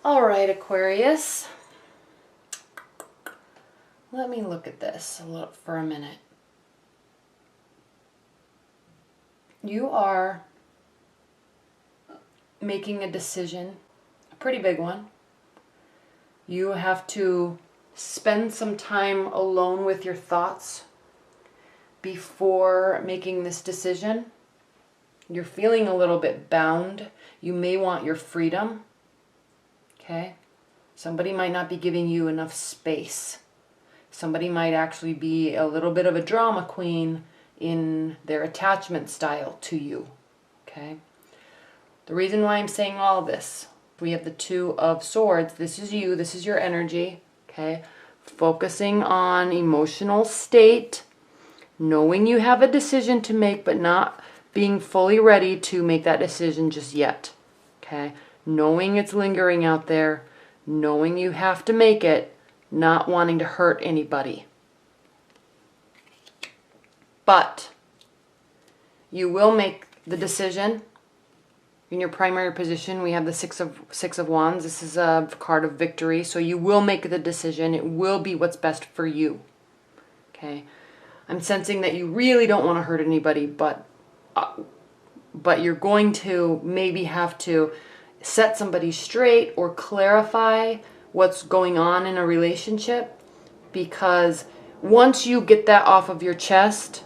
All right, Aquarius. Let me look at this for a minute. You are making a decision, a pretty big one. You have to spend some time alone with your thoughts before making this decision. You're feeling a little bit bound. You may want your freedom. Okay? Somebody might not be giving you enough space. Somebody might actually be a little bit of a drama queen in their attachment style to you. Okay? The reason why I'm saying all this, we have the Two of Swords. This is you. This is your energy. Okay? Focusing on emotional state, knowing you have a decision to make, but not being fully ready to make that decision just yet. Okay? Knowing it's lingering out there, knowing you have to make it, not wanting to hurt anybody. But you will make the decision. In your primary position, we have the Six of Wands. This is a card of victory. So you will make the decision. It will be what's best for you. Okay? I'm sensing that you really don't want to hurt anybody, but you're going to maybe have to set somebody straight or clarify what's going on in a relationship, because once you get that off of your chest,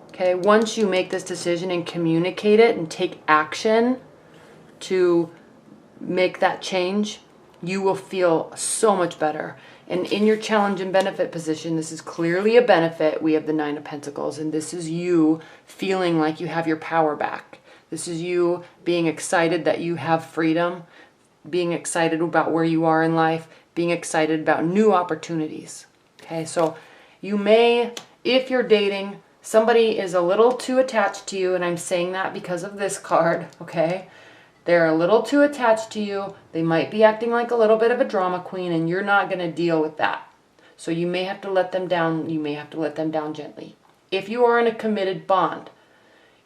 okay, once you make this decision and communicate it and take action to make that change, you will feel so much better. And in your challenge and benefit position, this is clearly a benefit. We have the Nine of Pentacles, and this is you feeling like you have your power back. This is you being excited that you have freedom, being excited about where you are in life, being excited about new opportunities. Okay, so you may, if you're dating, somebody is a little too attached to you, and I'm saying that because of this card, okay? They're a little too attached to you. They might be acting like a little bit of a drama queen, and you're not going to deal with that. So you may have to let them down. You may have to let them down gently. If you are in a committed bond,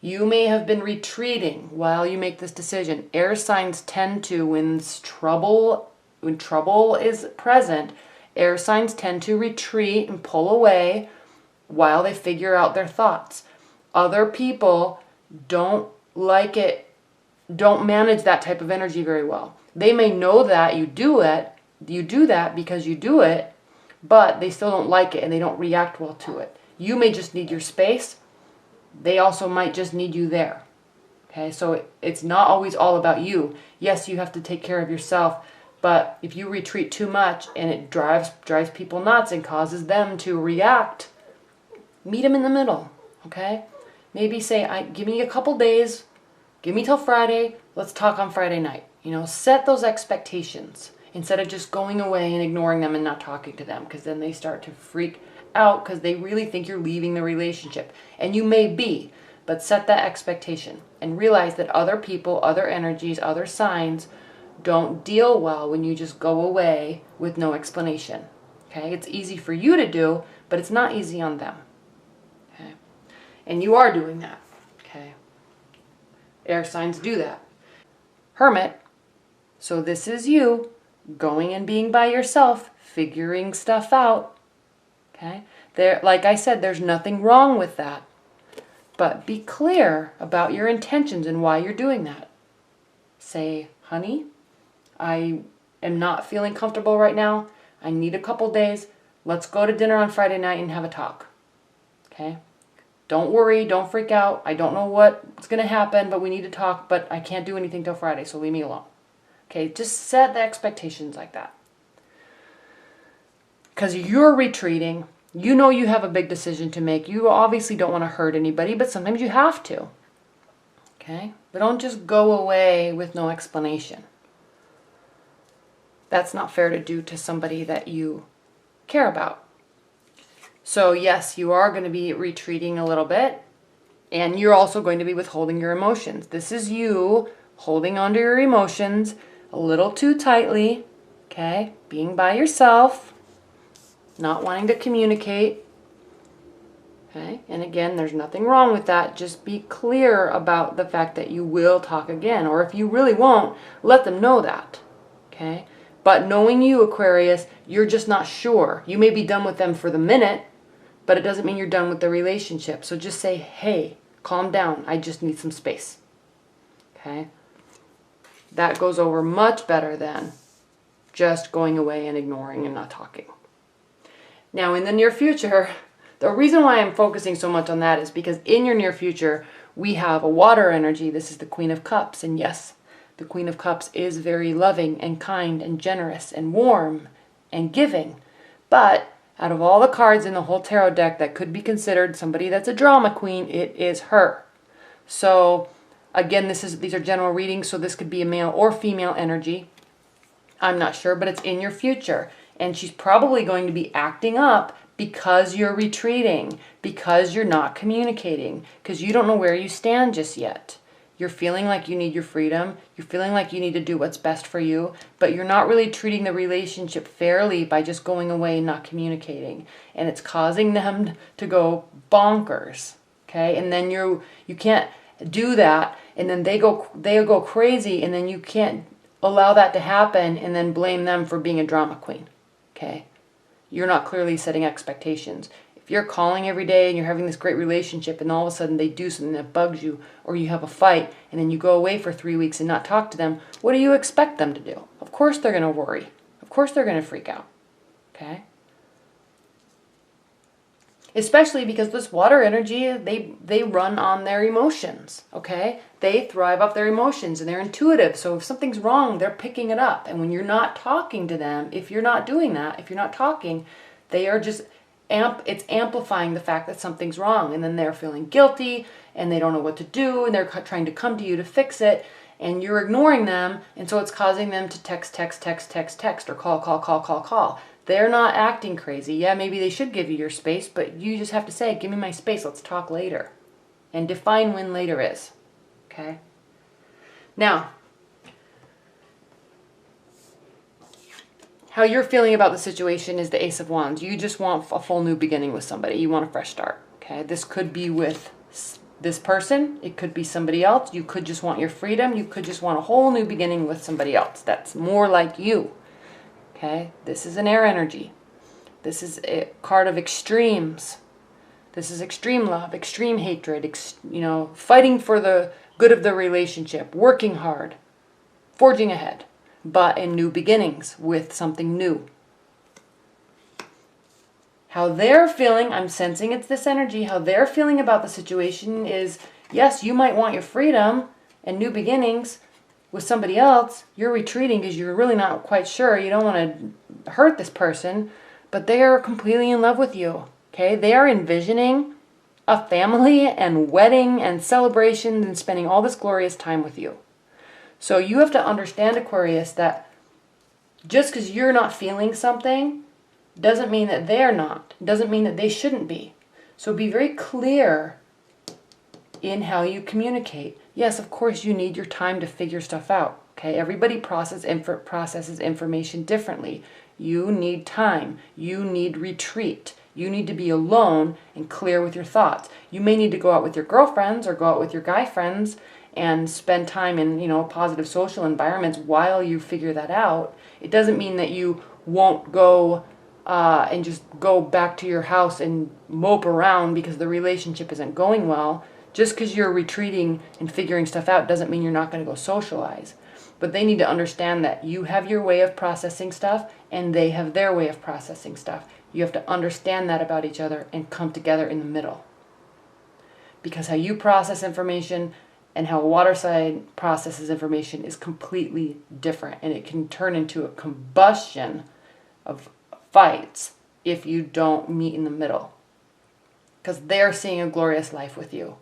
you may have been retreating while you make this decision. Air signs tend to, when trouble is present, air signs tend to retreat and pull away while they figure out their thoughts. Other people don't like it, don't manage that type of energy very well. They may know that you do that because you do it, but they still don't like it and they don't react well to it. You may just need your space. They also might just need you there. Okay, so it's not always all about you. Yes, you have to take care of yourself, but if you retreat too much and it drives people nuts and causes them to react, meet them in the middle. Okay, maybe say, give me a couple days, give me till Friday, let's talk on Friday night. You know, set those expectations instead of just going away and ignoring them and not talking to them, because then they start to freak out because they really think you're leaving the relationship. And you may be, but set that expectation and realize that other people, other energies, other signs don't deal well when you just go away with no explanation. Okay, it's easy for you to do, but it's not easy on them. Okay, and you are doing that. Okay, air signs do that. Hermit, so this is you going and being by yourself, figuring stuff out. Okay, there, like I said, there's nothing wrong with that. But be clear about your intentions and why you're doing that. Say, honey, I am not feeling comfortable right now. I need a couple days. Let's go to dinner on Friday night and have a talk. Okay? Don't worry, don't freak out. I don't know what's going to happen, but we need to talk, but I can't do anything till Friday, so leave me alone. Okay, just set the expectations like that. Because you're retreating. You know you have a big decision to make. You obviously don't want to hurt anybody, but sometimes you have to. Okay? But don't just go away with no explanation. That's not fair to do to somebody that you care about. So yes, you are going to be retreating a little bit, and you're also going to be withholding your emotions. This is you holding onto your emotions a little too tightly, okay? Being by yourself, not wanting to communicate, okay? And again, there's nothing wrong with that. Just be clear about the fact that you will talk again, or if you really won't, let them know that, okay? But knowing you, Aquarius, you're just not sure. You may be done with them for the minute, but it doesn't mean you're done with the relationship. So just say, hey, calm down. I just need some space. Okay? That goes over much better than just going away and ignoring and not talking. Now, in the near future, the reason why I'm focusing so much on that is because in your near future, we have a water energy. This is the Queen of Cups. And yes, the Queen of Cups is very loving and kind and generous and warm and giving. But out of all the cards in the whole tarot deck that could be considered somebody that's a drama queen, it is her. So again, these are general readings, so this could be a male or female energy. I'm not sure, but it's in your future. And she's probably going to be acting up because you're retreating, because you're not communicating, because you don't know where you stand just yet. You're feeling like you need your freedom. You're feeling like you need to do what's best for you, but you're not really treating the relationship fairly by just going away and not communicating. And it's causing them to go bonkers, okay? And then you can't do that, and then they go crazy, and then you can't allow that to happen and then blame them for being a drama queen, okay? You're not clearly setting expectations. If you're calling every day and you're having this great relationship and all of a sudden they do something that bugs you, or you have a fight and then you go away for 3 weeks and not talk to them, what do you expect them to do? Of course they're going to worry. Of course they're going to freak out, okay? Especially because this water energy, they run on their emotions, okay? They thrive off their emotions and they're intuitive. So if something's wrong, they're picking it up. And when you're not talking to them, if you're not doing that, if you're not talking, they are just, it's amplifying the fact that something's wrong. And then they're feeling guilty and they don't know what to do and they're trying to come to you to fix it. And you're ignoring them. And so it's causing them to text, or call. They're not acting crazy. Yeah, maybe they should give you your space, but you just have to say, give me my space, let's talk later. And define when later is. Okay? Now, how you're feeling about the situation is the Ace of Wands. You just want a full new beginning with somebody. You want a fresh start. Okay? This could be with this person. It could be somebody else. You could just want your freedom. You could just want a whole new beginning with somebody else. That's more like you. Okay, this is an air energy. This is a card of extremes. This is extreme love, extreme hatred, fighting for the good of the relationship, working hard, forging ahead, but in new beginnings with something new. How they're feeling, I'm sensing it's this energy, how they're feeling about the situation is, yes, you might want your freedom and new beginnings, with somebody else, you're retreating because you're really not quite sure. You don't want to hurt this person, but they are completely in love with you. Okay? They are envisioning a family and wedding and celebrations and spending all this glorious time with you. So you have to understand, Aquarius, that just because you're not feeling something doesn't mean that they're not. Doesn't mean that they shouldn't be. So be very clear in how you communicate. Yes, of course, you need your time to figure stuff out. Okay, everybody processes information differently. You need time. You need retreat. You need to be alone and clear with your thoughts. You may need to go out with your girlfriends or go out with your guy friends and spend time in, positive social environments while you figure that out. It doesn't mean that you won't go and just go back to your house and mope around because the relationship isn't going well. Just because you're retreating and figuring stuff out doesn't mean you're not going to go socialize. But they need to understand that you have your way of processing stuff and they have their way of processing stuff. You have to understand that about each other and come together in the middle. Because how you process information and how a water sign processes information is completely different. And it can turn into a combustion of fights if you don't meet in the middle. Because they're seeing a glorious life with you.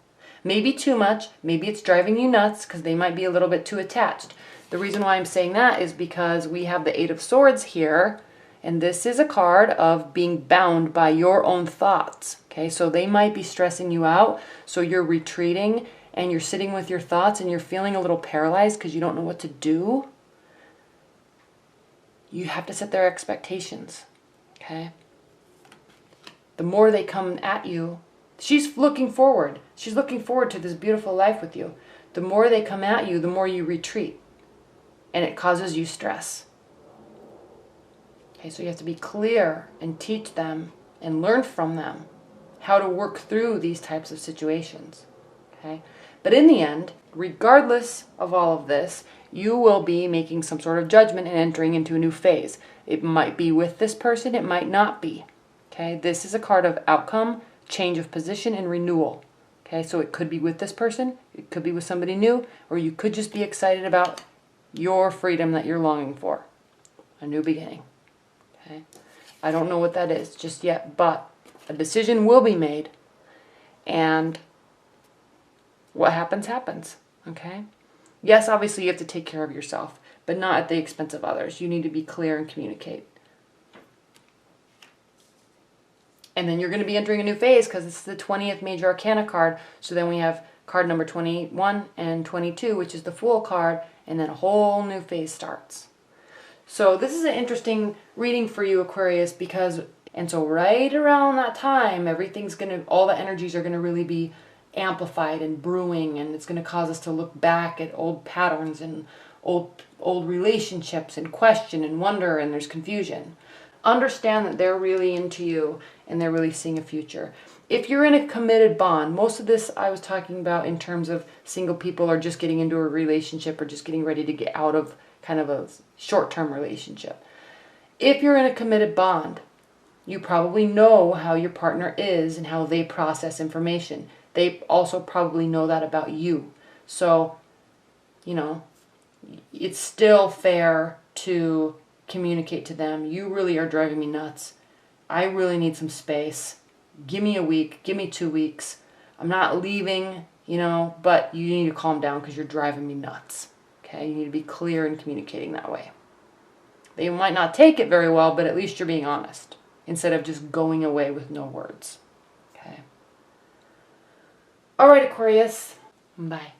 Maybe too much, maybe it's driving you nuts because they might be a little bit too attached. The reason why I'm saying that is because we have the Eight of Swords here, and this is a card of being bound by your own thoughts. Okay, so they might be stressing you out, so you're retreating and you're sitting with your thoughts and you're feeling a little paralyzed because you don't know what to do. You have to set their expectations, okay? The more they come at you, she's looking forward. She's looking forward to this beautiful life with you. The more they come at you, the more you retreat. And it causes you stress. Okay, so you have to be clear and teach them and learn from them how to work through these types of situations. Okay? But in the end, regardless of all of this, you will be making some sort of judgment and entering into a new phase. It might be with this person, it might not be. Okay? This is a card of outcome, change of position, and renewal. Okay? So it could be with this person, it could be with somebody new, or you could just be excited about your freedom that you're longing for. A new beginning. Okay? I don't know what that is just yet, but a decision will be made, and what happens, happens. Okay? Yes, obviously you have to take care of yourself, but not at the expense of others. You need to be clear and communicate. And then you're going to be entering a new phase because it's the 20th major arcana card. So then we have card number 21 and 22, which is the Fool card, and then a whole new phase starts. So this is an interesting reading for you, Aquarius, because, and so right around that time, all the energies are going to really be amplified and brewing, and it's going to cause us to look back at old patterns and old relationships and question and wonder, and there's confusion. Understand that they're really into you and they're really seeing a future. If you're in a committed bond, most of this I was talking about in terms of single people or just getting into a relationship or just getting ready to get out of kind of a short-term relationship. If you're in a committed bond, you probably know how your partner is and how they process information. They also probably know that about you. So, you know, it's still fair to communicate to them. You really are driving me nuts. I really need some space. Give me a week. Give me 2 weeks. I'm not leaving, you know, but you need to calm down because you're driving me nuts. Okay? You need to be clear in communicating that way. They might not take it very well, but at least you're being honest instead of just going away with no words. Okay? All right, Aquarius. Bye.